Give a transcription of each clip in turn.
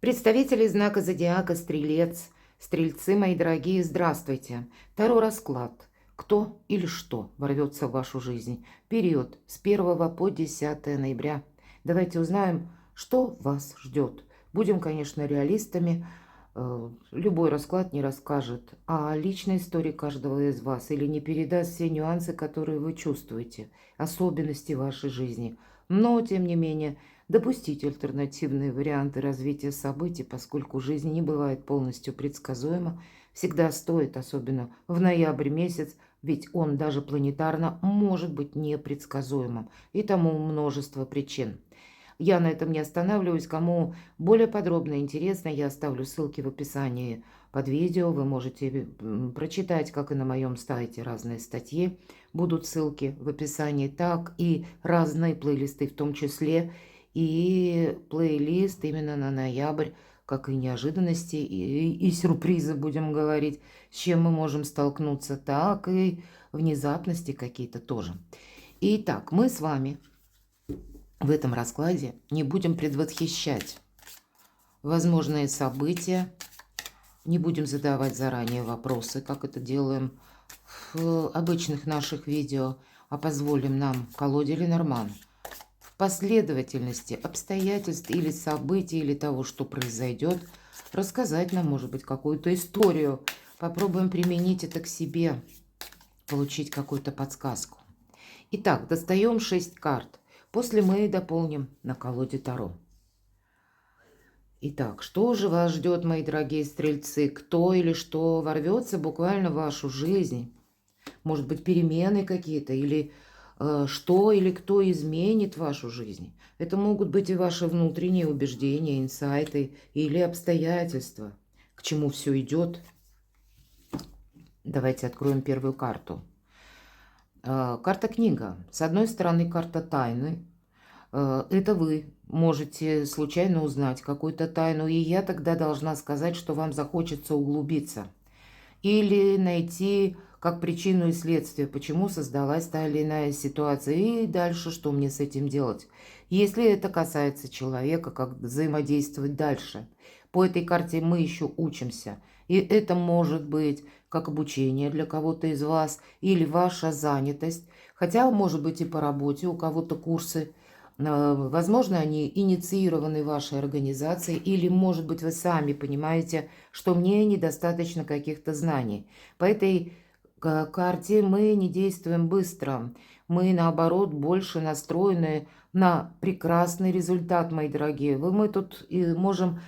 Представители знака зодиака Стрелец, Стрельцы, мои дорогие, здравствуйте. Таро расклад. Кто или что ворвется в вашу жизнь? Период с 1 по 10 ноября. Давайте узнаем, что вас ждет. Будем, конечно, реалистами. Любой расклад не расскажет о личной истории каждого из вас или не передаст все нюансы, которые вы чувствуете, особенности вашей жизни. Но, тем не менее, допустить альтернативные варианты развития событий, поскольку жизнь не бывает полностью предсказуема, всегда стоит, особенно в ноябре месяц, ведь он даже планетарно может быть непредсказуемым, и тому множество причин. Я на этом не останавливаюсь. Кому более подробно интересно, я оставлю ссылки в описании под видео. Вы можете прочитать, как и на моем сайте, разные статьи. Будут ссылки в описании, так и разные плейлисты, в том числе и плейлист именно на ноябрь, как и неожиданности, и сюрпризы, будем говорить, с чем мы можем столкнуться, так и внезапности какие-то тоже. Итак, мы с вами в этом раскладе не будем предвосхищать возможные события, не будем задавать заранее вопросы, как это делаем в обычных наших видео, а позволим нам, колоде Ленорман, в последовательности обстоятельств или событий, или того, что произойдет, рассказать нам, может быть, какую-то историю. Попробуем применить это к себе, получить какую-то подсказку. Итак, достаем 6 карт. После мы дополним на колоде Таро. Итак, что же вас ждет, мои дорогие стрельцы? Кто или что ворвется буквально в вашу жизнь? Может быть, перемены какие-то, или что или кто изменит вашу жизнь? Это могут быть и ваши внутренние убеждения, инсайты или обстоятельства. К чему все идет? Давайте откроем первую карту. Карта книга. С одной стороны, карта тайны. Это вы можете случайно узнать какую-то тайну, и я тогда должна сказать, что вам захочется углубиться. Или найти как причину и следствие, почему создалась та или иная ситуация, и дальше, что мне с этим делать. Если это касается человека, как взаимодействовать дальше. По этой карте мы еще учимся. И это может быть как обучение для кого-то из вас, или ваша занятость. Хотя, может быть, и по работе у кого-то курсы. Возможно, они инициированы вашей организацией, или, может быть, вы сами понимаете, что мне недостаточно каких-то знаний. По этой карте мы не действуем быстро. Мы, наоборот, больше настроены на прекрасный результат, мои дорогие. Мы тут и можем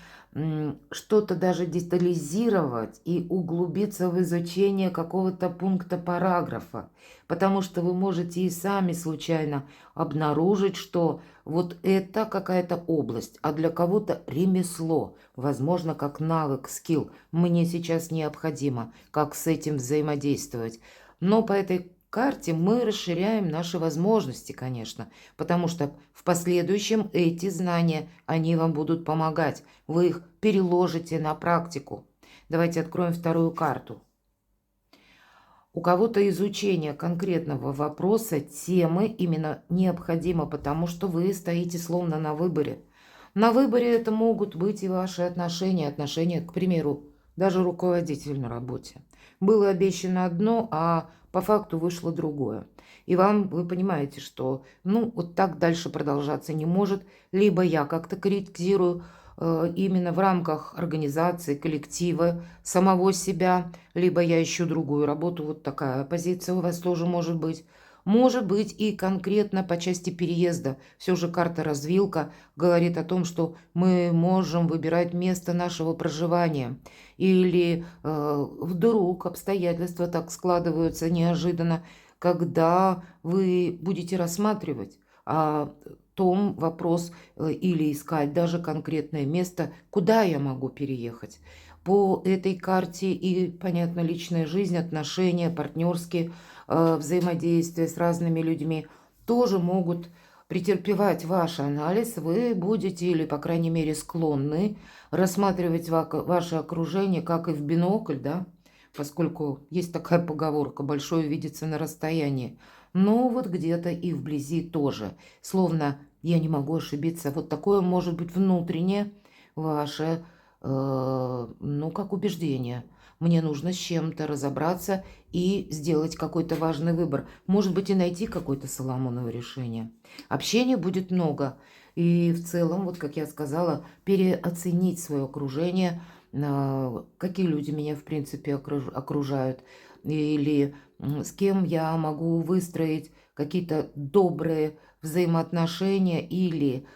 что-то даже детализировать и углубиться в изучение какого-то пункта параграфа. Потому что вы можете и сами случайно обнаружить, что вот это какая-то область, а для кого-то ремесло, возможно, как навык, скилл, мне сейчас необходимо, как с этим взаимодействовать. Но по этой карте мы расширяем наши возможности, конечно, потому что в последующем эти знания, они вам будут помогать, вы их переложите на практику. Давайте откроем вторую карту. У кого-то изучение конкретного вопроса, темы именно необходимо, потому что вы стоите словно на выборе. На выборе это могут быть и ваши отношения, к примеру, даже руководитель на работе. Было обещано одно, а по факту вышло другое. И вы понимаете, что вот так дальше продолжаться не может. Либо я как-то критикую именно в рамках организации, коллектива, самого себя, либо я ищу другую работу. Вот такая позиция у вас тоже может быть. Может быть и конкретно по части переезда. Все же карта-развилка говорит о том, что мы можем выбирать место нашего проживания. Или вдруг обстоятельства так складываются неожиданно, когда вы будете рассматривать том вопрос или искать даже конкретное место, куда я могу переехать. По этой карте и, понятно, личная жизнь, отношения, партнерские взаимодействия с разными людьми тоже могут претерпевать ваш анализ. Вы будете, или, по крайней мере, склонны рассматривать ваше окружение как и в бинокль, да, поскольку есть такая поговорка «большое видится на расстоянии». Но вот где-то и вблизи тоже. Словно я не могу ошибиться. Вот такое может быть внутреннее ваше, ну, как убеждение. Мне нужно с чем-то разобраться и сделать какой-то важный выбор. Может быть, и найти какое-то соломоново решение. Общения будет много. И в целом, вот как я сказала, переоценить свое окружение, какие люди меня, в принципе, окружают, или с кем я могу выстроить какие-то добрые взаимоотношения, или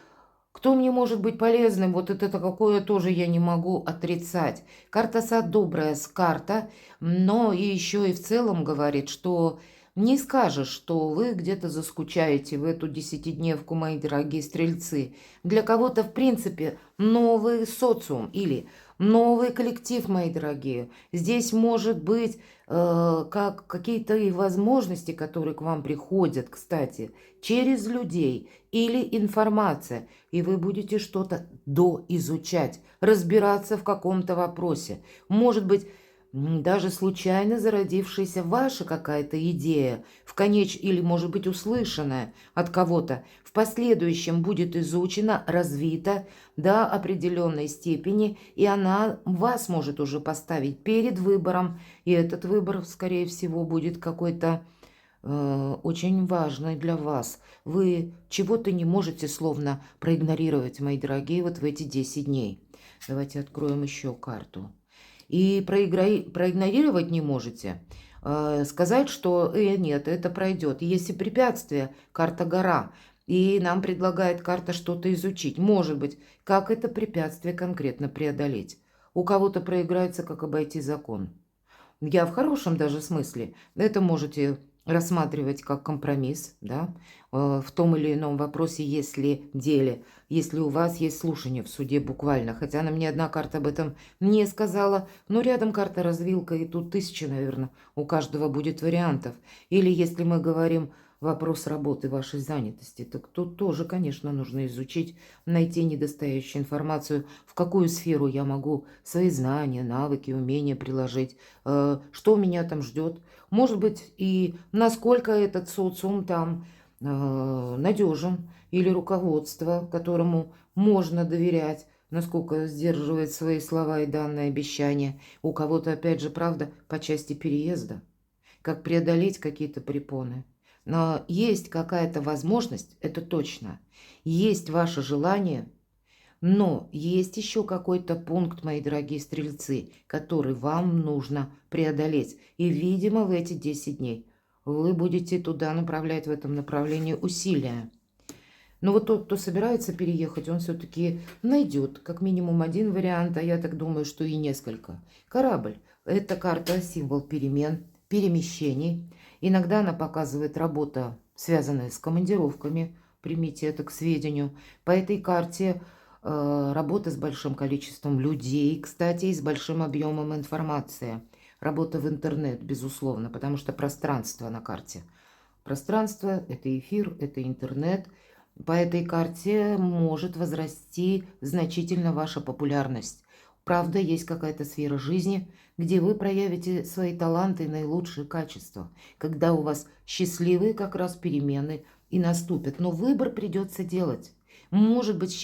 кто мне может быть полезным, вот это какое тоже я не могу отрицать. Карта сад добрая карта, но и еще и в целом говорит, что не скажешь, что вы где-то заскучаете в эту десятидневку, мои дорогие стрельцы. Для кого-то, в принципе, новый социум или новый коллектив, мои дорогие. Здесь может быть как какие-то и возможности, которые к вам приходят, кстати, через людей или информация, и вы будете что-то доизучать, разбираться в каком-то вопросе. Может быть, даже случайно зародившаяся ваша какая-то идея, или, может быть, услышанная от кого-то, в последующем будет изучена, развита до определенной степени, и она вас может уже поставить перед выбором, и этот выбор, скорее всего, будет какой-то очень важный для вас. Вы чего-то не можете словно проигнорировать, мои дорогие, вот в эти 10 дней. Давайте откроем еще карту. И проигнорировать не можете. Сказать, что нет, это пройдет. Если препятствие, карта гора, и нам предлагает карта что-то изучить. Может быть, как это препятствие конкретно преодолеть. У кого-то проиграется, как обойти закон. Я в хорошем даже смысле. Это можете рассматривать как компромисс, да, в том или ином вопросе, если деле, если у вас есть слушание в суде буквально. Хотя нам ни одна карта об этом не сказала, но рядом карта развилка, и тут тысячи, наверное, у каждого будет вариантов. Или если мы говорим вопрос работы, вашей занятости, так тут тоже, конечно, нужно изучить, найти недостающую информацию, в какую сферу я могу свои знания, навыки, умения приложить, что меня там ждет. Может быть, и насколько этот социум там надежен, или руководство, которому можно доверять, насколько сдерживает свои слова и данные обещания. У кого-то, опять же, правда, по части переезда. Как преодолеть какие-то препоны. Но есть какая-то возможность, это точно. Есть ваше желание, но есть еще какой-то пункт, мои дорогие стрельцы, который вам нужно преодолеть. И, видимо, в эти 10 дней вы будете туда направлять, в этом направлении усилия. Но вот тот, кто собирается переехать, он все-таки найдет как минимум один вариант, а я так думаю, что и несколько. Корабль – это карта, символ перемен, перемещений. Иногда она показывает работа, связанная с командировками. Примите это к сведению. По этой карте работа с большим количеством людей, кстати, и с большим объемом информации. Работа в интернет, безусловно, потому что пространство на карте. Пространство – это эфир, это интернет. По этой карте может возрасти значительно ваша популярность. Правда, есть какая-то сфера жизни, где вы проявите свои таланты и наилучшие качества, когда у вас счастливые как раз перемены и наступят. Но выбор придется делать. Может быть,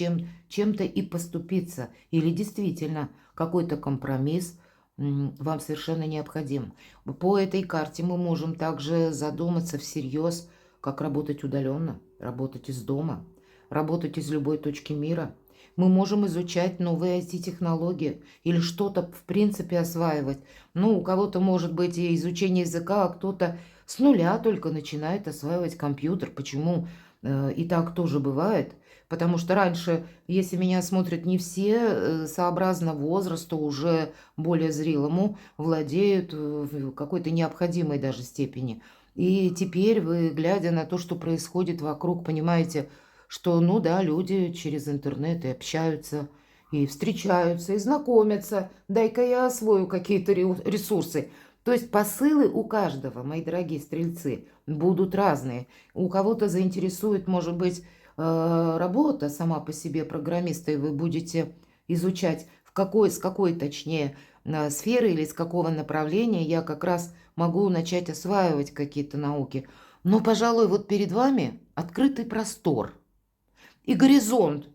чем-то и поступиться, или действительно какой-то компромисс вам совершенно необходим. По этой карте мы можем также задуматься всерьез, как работать удаленно, работать из дома, работать из любой точки мира. Мы можем изучать новые IT-технологии или что-то в принципе осваивать. Ну, у кого-то может быть и изучение языка, а кто-то с нуля только начинает осваивать компьютер. Почему? И так тоже бывает. Потому что раньше, если меня смотрят не все, сообразно возрасту, уже более зрелому, владеют в какой-то необходимой даже степени. И теперь вы, глядя на то, что происходит вокруг, понимаете, что, ну да, люди через интернет и общаются, и встречаются, и знакомятся. Дай-ка я освою какие-то ресурсы. То есть посылы у каждого, мои дорогие стрельцы, будут разные. У кого-то заинтересует, может быть, работа сама по себе программиста, и вы будете изучать, с какой, точнее, сферы или с какого направления я как раз могу начать осваивать какие-то науки. Но, пожалуй, вот перед вами открытый простор и горизонт.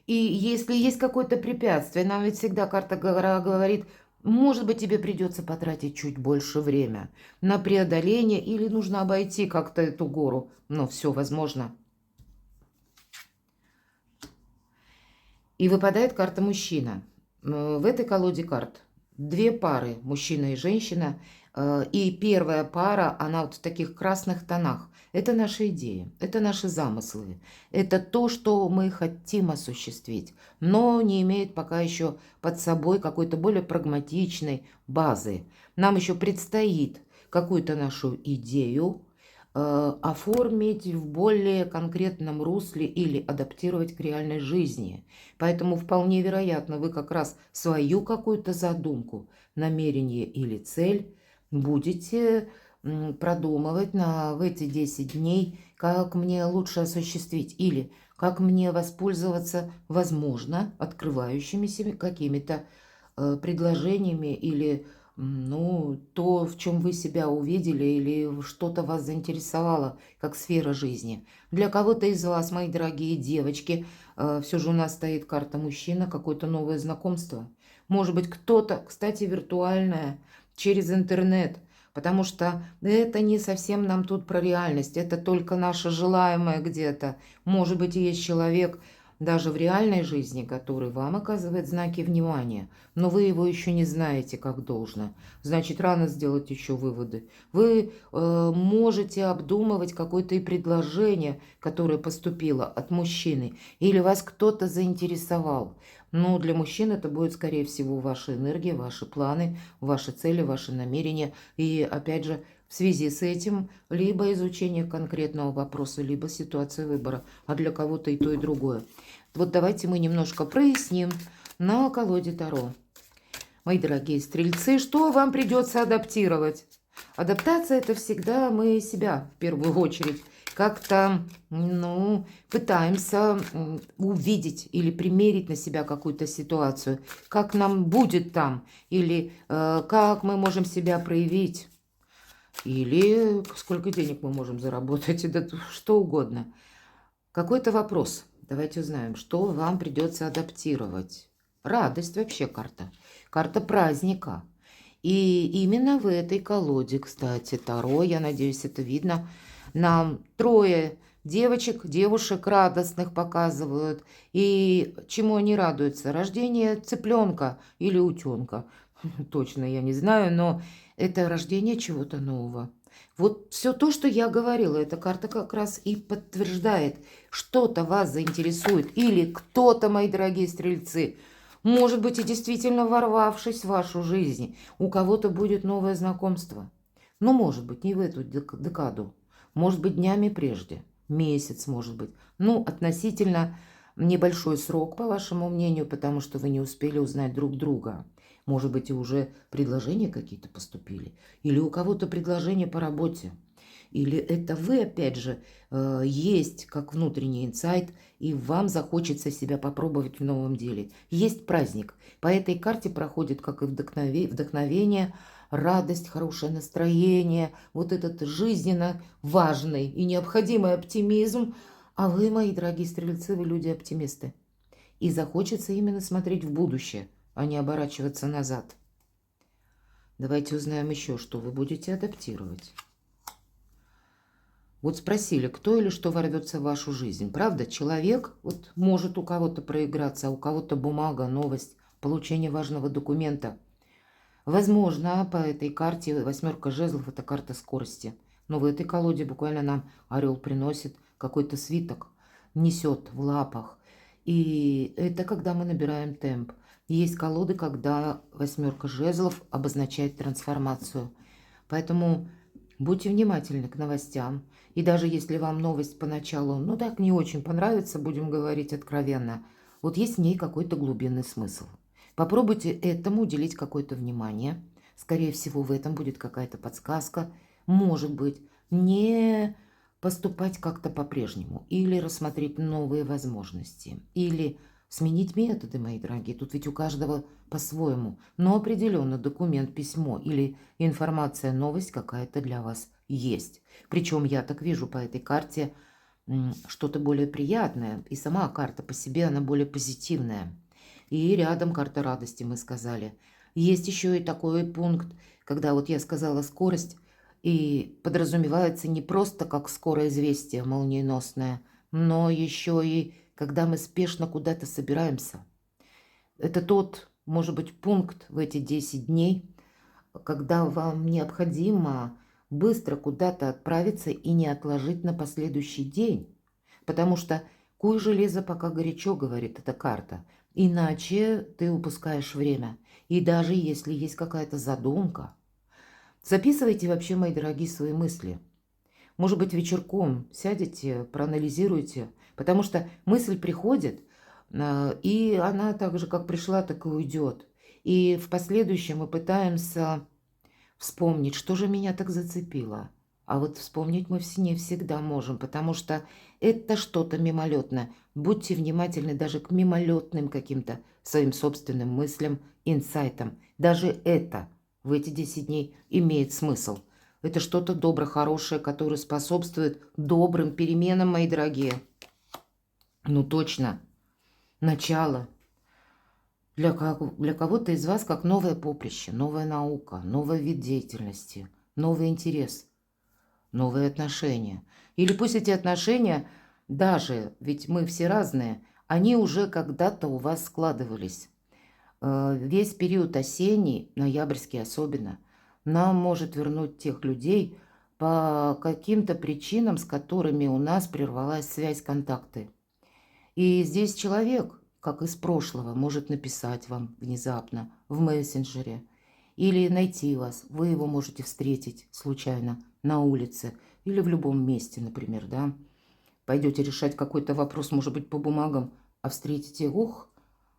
И если есть какое-то препятствие, нам ведь всегда карта говорит, может быть, тебе придется потратить чуть больше время на преодоление или нужно обойти как-то эту гору. Но все возможно. И выпадает карта мужчина. В этой колоде карт две пары, мужчина и женщина. И первая пара, она вот в таких красных тонах. Это наши идеи, это наши замыслы. Это то, что мы хотим осуществить, но не имеет пока еще под собой какой-то более прагматичной базы. Нам еще предстоит какую-то нашу идею оформить в более конкретном русле или адаптировать к реальной жизни. Поэтому вполне вероятно, вы как раз свою какую-то задумку, намерение или цель будете продумывать в эти 10 дней, как мне лучше осуществить или как мне воспользоваться, возможно, открывающимися какими-то предложениями или то, в чем вы себя увидели или что-то вас заинтересовало, как сфера жизни. Для кого-то из вас, мои дорогие девочки, все же у нас стоит карта мужчина, какое-то новое знакомство. Может быть, кто-то, кстати, виртуальное, через интернет, потому что это не совсем нам тут про реальность, это только наше желаемое где-то. Может быть, есть человек, даже в реальной жизни, который вам оказывает знаки внимания, но вы его еще не знаете как должно. Значит, рано сделать еще выводы. Вы можете обдумывать какое-то и предложение, которое поступило от мужчины, или вас кто-то заинтересовал. Но для мужчин это будет, скорее всего, ваша энергия, ваши планы, ваши цели, ваши намерения. И, опять же, в связи с этим либо изучение конкретного вопроса, либо ситуация выбора, а для кого-то и то, и другое. Вот давайте мы немножко проясним на колоде Таро. Мои дорогие стрельцы, что вам придется адаптировать? Адаптация – это всегда мы себя в первую очередь как-то, пытаемся увидеть или примерить на себя какую-то ситуацию, как нам будет там, или как мы можем себя проявить, или сколько денег мы можем заработать, да что угодно. Какой-то вопрос. Давайте узнаем, что вам придется адаптировать. Радость вообще карта. Карта праздника. И именно в этой колоде, кстати, Таро, я надеюсь, это видно, нам трое девушек радостных показывают. И чему они радуются? Рождение цыпленка или утенка. Точно я не знаю, но это рождение чего-то нового. Вот все то, что я говорила, эта карта как раз и подтверждает, что-то вас заинтересует или кто-то, мои дорогие стрельцы, может быть и действительно ворвавшись в вашу жизнь, у кого-то будет новое знакомство. Но может быть не в эту декаду, может быть днями прежде, месяц может быть. Относительно небольшой срок, по вашему мнению, потому что вы не успели узнать друг друга. Может быть, и уже предложения какие-то поступили. Или у кого-то предложение по работе. Или это вы, опять же, есть как внутренний инсайт, и вам захочется себя попробовать в новом деле. Есть праздник. По этой карте проходит как и вдохновение, радость, хорошее настроение, вот этот жизненно важный и необходимый оптимизм. А вы, мои дорогие стрельцы, вы люди-оптимисты. И захочется именно смотреть в будущее, а не оборачиваться назад. Давайте узнаем еще, что вы будете адаптировать. Вот спросили, кто или что ворвется в вашу жизнь. Правда, человек может у кого-то проиграться, а у кого-то бумага, новость, получение важного документа. Возможно, по этой карте 8 жезлов – это карта скорости. Но в этой колоде буквально нам орел приносит какой-то свиток, несет в лапах. И это когда мы набираем темп. Есть колоды, когда 8 жезлов обозначает трансформацию. Поэтому будьте внимательны к новостям. И даже если вам новость поначалу, так не очень понравится, будем говорить откровенно, вот есть в ней какой-то глубинный смысл. Попробуйте этому уделить какое-то внимание. Скорее всего, в этом будет какая-то подсказка. Может быть, не поступать как-то по-прежнему. Или рассмотреть новые возможности. Или сменить методы, мои дорогие. Тут ведь у каждого по-своему. Но определенно документ, письмо или информация, новость какая-то для вас есть. Причем я так вижу по этой карте, что-то более приятное. И сама карта по себе, она более позитивная. И рядом карта радости, мы сказали. Есть еще и такой пункт, когда вот я сказала скорость, и подразумевается не просто как скорое известие молниеносное, но еще и когда мы спешно куда-то собираемся. Это тот, может быть, пункт в эти 10 дней, когда вам необходимо быстро куда-то отправиться и не отложить на последующий день. Потому что куй железо пока горячо, говорит эта карта. Иначе ты упускаешь время. И даже если есть какая-то задумка, записывайте вообще, мои дорогие, свои мысли. Может быть, вечерком сядете, проанализируйте, потому что мысль приходит, и она так же, как пришла, так и уйдет. И в последующем мы пытаемся вспомнить, что же меня так зацепило. А вот вспомнить мы не всегда можем, потому что это что-то мимолетное. Будьте внимательны даже к мимолетным каким-то своим собственным мыслям, инсайтам. Даже это в эти 10 дней имеет смысл. Это что-то доброе, хорошее, которое способствует добрым переменам, мои дорогие. Ну точно. Начало. Для кого-то из вас как новое поприще, новая наука, новый вид деятельности, новый интерес, новые отношения. Или пусть эти отношения даже, ведь мы все разные, они уже когда-то у вас складывались. Весь период осенний, ноябрьский особенно, нам может вернуть тех людей по каким-то причинам, с которыми у нас прервалась связь, контакты. И здесь человек, как из прошлого, может написать вам внезапно в мессенджере или найти вас. Вы его можете встретить случайно на улице или в любом месте, например, да. Пойдете решать какой-то вопрос, может быть, по бумагам, а встретите, ух,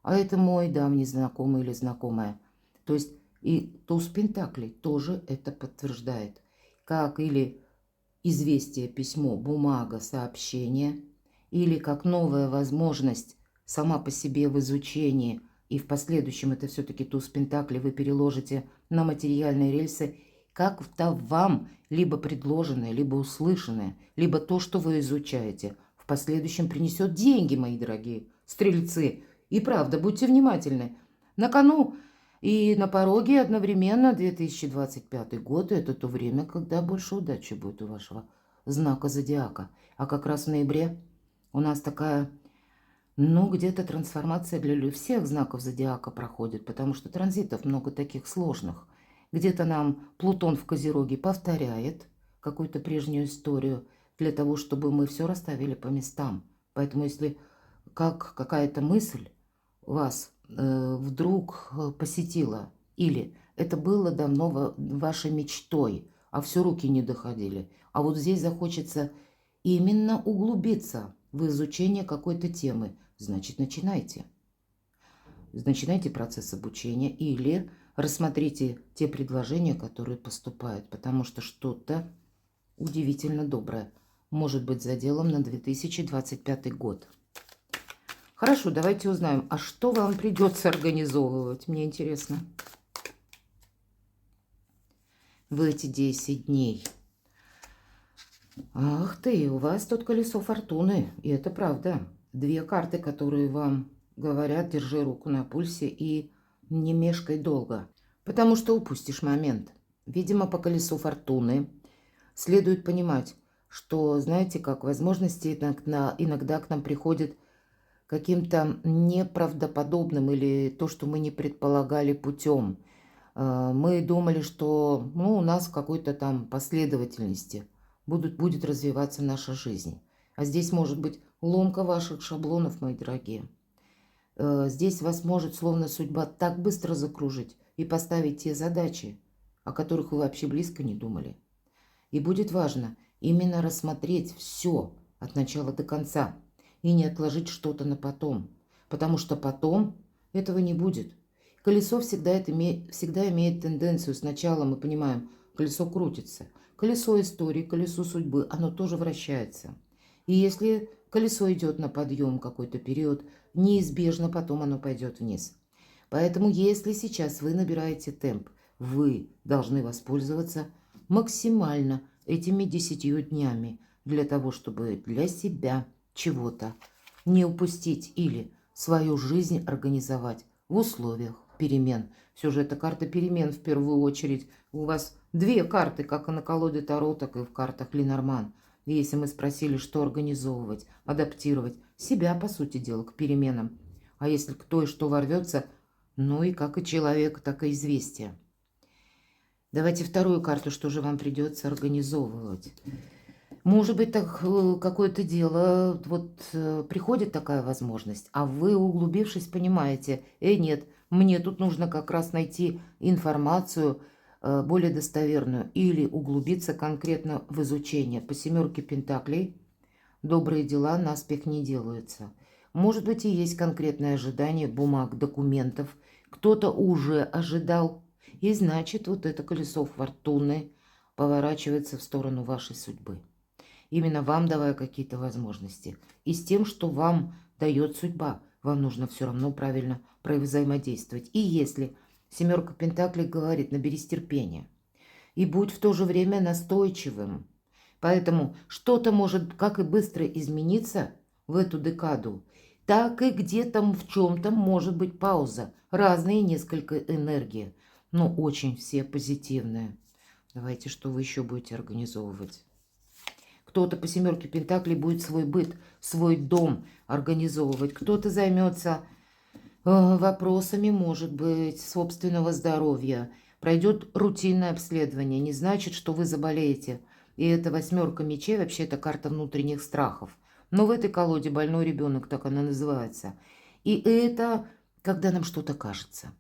а это мой давний знакомый или знакомая. То есть и туз пентаклей тоже это подтверждает. Как или известие, письмо, бумага, сообщение, или как новая возможность сама по себе в изучении, и в последующем это все-таки туз пентаклей вы переложите на материальные рельсы, как-то вам либо предложенное, либо услышанное, либо то, что вы изучаете, в последующем принесет деньги, мои дорогие стрельцы. И правда, будьте внимательны. На кону и на пороге одновременно 2025 год – это то время, когда больше удачи будет у вашего знака зодиака. А как раз в ноябре у нас такая, ну, где-то трансформация для всех знаков зодиака проходит, потому что транзитов много таких сложных. Где-то нам Плутон в Козероге повторяет какую-то прежнюю историю для того, чтобы мы все расставили по местам. Поэтому если как какая-то мысль вас вдруг посетила, или это было давно вашей мечтой, а все руки не доходили, а вот здесь захочется именно углубиться в изучение какой-то темы, значит, начинайте. Начинайте процесс обучения или рассмотрите те предложения, которые поступают, потому что что-то удивительно доброе может быть заделом на 2025 год. Хорошо, давайте узнаем, а что вам придется организовывать, мне интересно, в эти 10 дней. Ах ты, у вас тут колесо фортуны, и это правда. Две карты, которые вам говорят, держи руку на пульсе и не мешкай долго, потому что упустишь момент. Видимо, по колесу фортуны следует понимать, что, знаете, как возможности иногда к нам приходят каким-то неправдоподобным или то, что мы не предполагали путем. Мы думали, что у нас в какой-то там последовательности будет развиваться наша жизнь. А здесь может быть ломка ваших шаблонов, мои дорогие. Здесь вас может словно судьба так быстро закружить и поставить те задачи, о которых вы вообще близко не думали. И будет важно именно рассмотреть все от начала до конца и не отложить что-то на потом, потому что потом этого не будет. Колесо всегда имеет тенденцию. Сначала мы понимаем, колесо крутится. Колесо истории, колесо судьбы, оно тоже вращается. И если колесо идет на подъем какой-то период, неизбежно потом оно пойдет вниз. Поэтому если сейчас вы набираете темп, вы должны воспользоваться максимально этими 10 днями для того, чтобы для себя чего-то не упустить или свою жизнь организовать в условиях перемен. Все же это карта перемен в первую очередь. У вас две карты, как и на колоде Таро, так и в картах Ленорман. И если мы спросили, что организовывать, адаптировать себя, по сути дела, к переменам. А если кто и что ворвется, ну и как и человек, так и известие. Давайте вторую карту, что же вам придется организовывать. Может быть, так какое-то дело, вот приходит такая возможность, а вы, углубившись, понимаете, нет, мне тут нужно как раз найти информацию более достоверную или углубиться конкретно в изучение. По семерке Пентаклей добрые дела наспех не делаются. Может быть, и есть конкретное ожидание бумаг, документов. Кто-то уже ожидал, и значит, вот это колесо фортуны поворачивается в сторону вашей судьбы. Именно вам давая какие-то возможности. И с тем, что вам дает судьба, вам нужно все равно правильно взаимодействовать. И если семерка Пентаклей говорит, наберись терпения. И будь в то же время настойчивым. Поэтому что-то может как и быстро измениться в эту декаду, так и где-то в чем-то может быть пауза. Разные несколько энергии, но очень все позитивные. Давайте, что вы еще будете организовывать? Кто-то по семерке Пентаклей будет свой быт, свой дом организовывать. Кто-то займется вопросами, может быть, собственного здоровья. Пройдет рутинное обследование. Не значит, что вы заболеете. И эта восьмерка мечей, вообще это карта внутренних страхов. Но в этой колоде больной ребенок, так она называется. И это когда нам что-то кажется.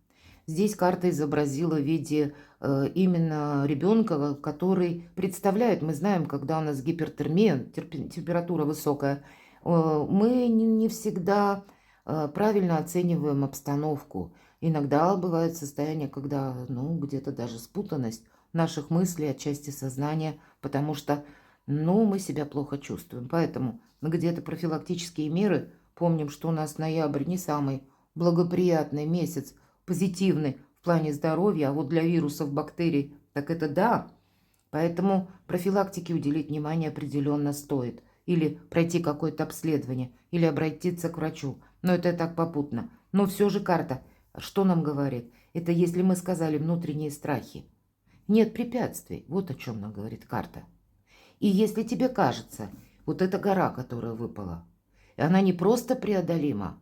Здесь карта изобразила в виде именно ребенка, который представляет, мы знаем, когда у нас гипертермия, температура высокая, мы не всегда правильно оцениваем обстановку. Иногда бывает состояние, когда, ну, где-то даже спутанность наших мыслей, отчасти сознания, потому что, ну, мы себя плохо чувствуем. Поэтому где-то профилактические меры, помним, что у нас ноябрь не самый благоприятный месяц, позитивный в плане здоровья, а вот для вирусов, бактерий, так это да. Поэтому профилактике уделить внимание определенно стоит. Или пройти какое-то обследование, или обратиться к врачу. Но это так попутно. Но все же карта, что нам говорит? Это если мы сказали внутренние страхи. Нет препятствий. Вот о чем нам говорит карта. И если тебе кажется, вот эта гора, которая выпала, она не просто преодолима,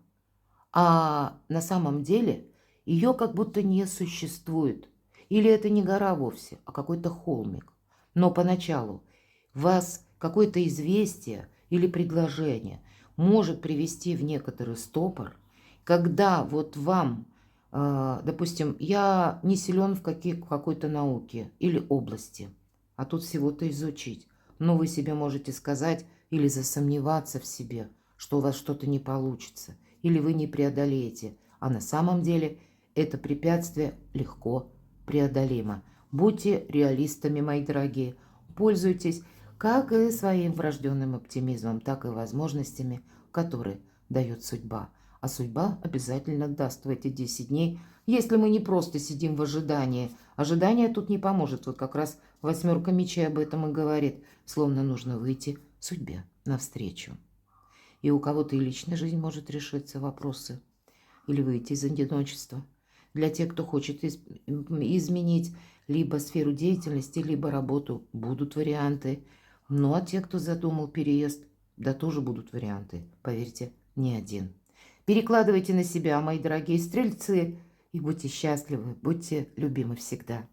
а на самом деле ее как будто не существует. Или это не гора вовсе, а какой-то холмик. Но поначалу вас какое-то известие или предложение может привести в некоторый стопор, когда вот вам, допустим, я не силен в какой-то науке или области, а тут всего-то изучить. Но вы себе можете сказать или засомневаться в себе, что у вас что-то не получится, или вы не преодолеете, а на самом деле это препятствие легко преодолимо. Будьте реалистами, мои дорогие, пользуйтесь как и своим врожденным оптимизмом, так и возможностями, которые дает судьба. А судьба обязательно даст в эти 10 дней, если мы не просто сидим в ожидании. Ожидание тут не поможет. Вот как раз восьмерка мечей об этом и говорит. Словно нужно выйти судьбе навстречу. И у кого-то и личная жизнь может решиться, вопросы. Или выйти из одиночества. Для тех, кто хочет изменить либо сферу деятельности, либо работу, будут варианты. Ну а те, кто задумал переезд, да тоже будут варианты. Поверьте, не один. Перекладывайте на себя, мои дорогие стрельцы, и будьте счастливы, будьте любимы всегда.